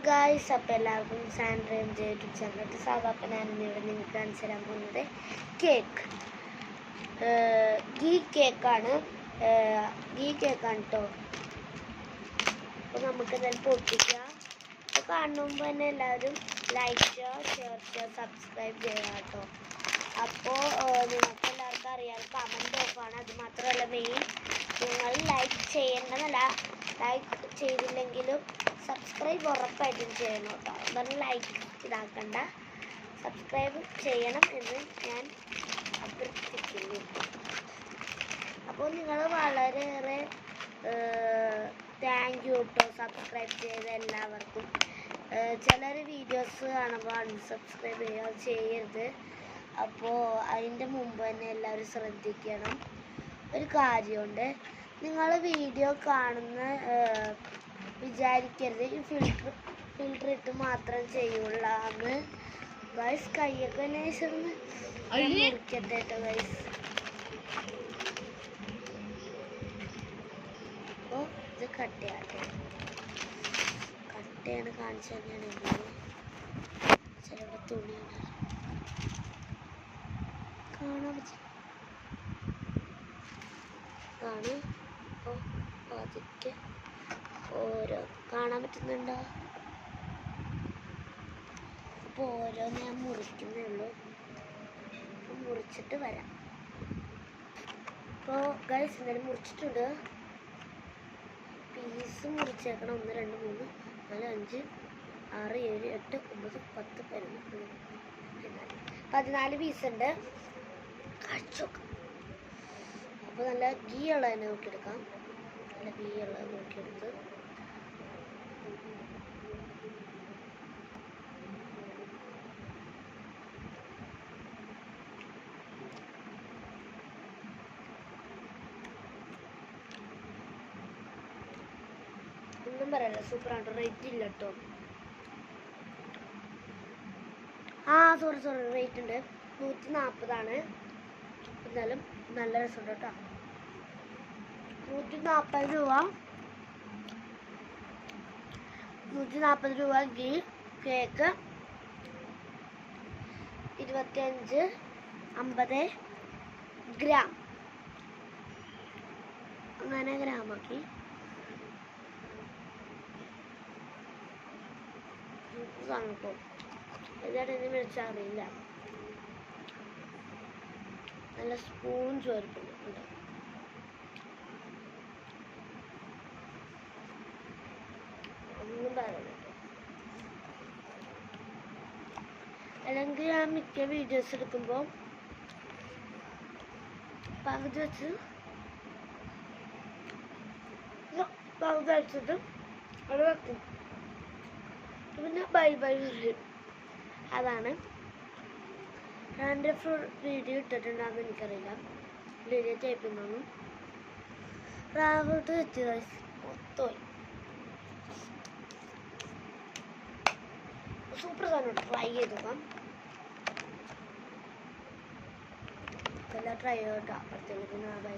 Guys, അപ്പോൾ എല്ലാവർക്കും സാൻഡ്രയും YouTube ചാനലിലോട്ട് സ്വാഗതം. അപ്പോൾ ഞാനിന്നിവിടെ നിങ്ങൾക്ക് കാണിച്ചു തരാൻ പോകുന്നത് കേക്ക്, ഗീ കേക്കാണ് കേട്ടോ. അപ്പോൾ നമുക്ക് എന്തായാലും പൊട്ടിക്കാം. അപ്പോൾ കാണുമ്പോൾ തന്നെ എല്ലാവരും ലൈക്ക് ചെയ്യുക, ഷെയർ ചെയ്യുക, സബ്സ്ക്രൈബ് ചെയ്യുക കേട്ടോ. അപ്പോൾ നിങ്ങൾക്ക് എല്ലാവർക്കും അറിയാം, കമൻറ്റ് ഓഫാണ്. അത് മാത്രമല്ല, മെയിൻ നിങ്ങൾ ലൈക്ക് ചെയ്യേണ്ടതല്ല, ലൈക്ക് ചെയ്തില്ലെങ്കിലും സബ്സ്ക്രൈബ് ഉറപ്പായിട്ടും ചെയ്യണം കേട്ടോ. എന്താണ് ലൈക്ക് ഇതാക്കണ്ട, സബ്സ്ക്രൈബ് ചെയ്യണം എന്ന് ഞാൻ അഭ്യർത്ഥിക്കുന്നു. അപ്പോൾ നിങ്ങൾ വളരെയേറെ താങ്ക് യു കേട്ടോ, സബ്സ്ക്രൈബ് ചെയ്ത എല്ലാവർക്കും. ചിലർ വീഡിയോസ് കാണുമ്പോൾ അൺസബ്സ്ക്രൈബ് ചെയ്യരുത്. അപ്പോൾ അതിൻ്റെ മുമ്പ് തന്നെ എല്ലാവരും ശ്രദ്ധിക്കണം. ഒരു കാര്യമുണ്ട്, നിങ്ങൾ വീഡിയോ കാണുന്ന വിചാരിക്കരുത് ഈ ഫിൽറ്റർ ഇട്ട് മാത്രം ചെയ്യുള്ളാന്ന്. ഗൈസ്, കൈയൊക്കെ നേഴ്സറിന് മുറിക്കട്ടെ കേട്ടോ ഗൈസ്. അപ്പോൾ ഇത് കട്ടയാണ് കാണിച്ചു തന്നെയാണെങ്കിൽ ചിലവിടെ തുണിയാണ് കാണാൻ പറ്റും. ആണ് അപ്പോൾ പതുക്കെ ഓരോ കാണാൻ പറ്റുന്നുണ്ടോ? അപ്പോൾ ഓരോന്ന് ഞാൻ മുറിക്കുന്നേ ഉള്ളൂ. മുറിച്ചിട്ട് വരാം. അപ്പോൾ ഗൈസ്, എന്തായാലും മുറിച്ചിട്ടുണ്ട്. പീസ് മുറിച്ചേക്കണം. 1 2 3 4 5 6 7 8 9 10 11 14 പീസ് ഉണ്ട്. കാഴ്ചക്ക് അപ്പോൾ നല്ല ഗീ ഉള്ളത് നോക്കിയെടുക്കാം. നല്ല ഗീ ഉള്ളത് നോക്കിയെടുത്ത് ഒന്നും പറയല്ല, സൂപ്പറാണ്. റേറ്റ് ഇല്ല കേട്ടോ. സോറി റേറ്റ് ഉണ്ട്. 140 എന്നാലും നല്ല രസമുണ്ട് കേട്ടോ. 140 രൂപ. 140 രൂപ ഗീ കേക്ക്. 50 ഗ്രാം അങ്ങനെ ഗ്രാമാക്കി. കേട്ടോ, ഇതായിട്ട് എന്നെ വിളിച്ചാൽ അറിയില്ല. നല്ല സ്പൂൺ ചോദിക്കുന്നുണ്ട്. ഒന്നും പറയുന്നു. അല്ലെങ്കിൽ ഞാൻ മിക്ക വീഡിയോസ് എടുക്കുമ്പോൾ പകുതി വെച്ചിട്ട് അത് വെക്കും. പിന്നെ ബൈ പറയും. അതാണ് റാൻഡം വീഡിയോ ഇട്ടിട്ടുണ്ടാകുന്ന എനിക്കറിയില്ല. വീഡിയോ ടൈപ്പിന്നൊന്നും റാവോട്ട് വെച്ച് മൊത്തം സൂപ്പർ സാധനം. ട്രൈ ചെയ്ത് നോക്കാം. എല്ലാം ട്രൈ ചെയ്തോട്ടോ. അപ്പോഴത്തേക്കും ബൈ.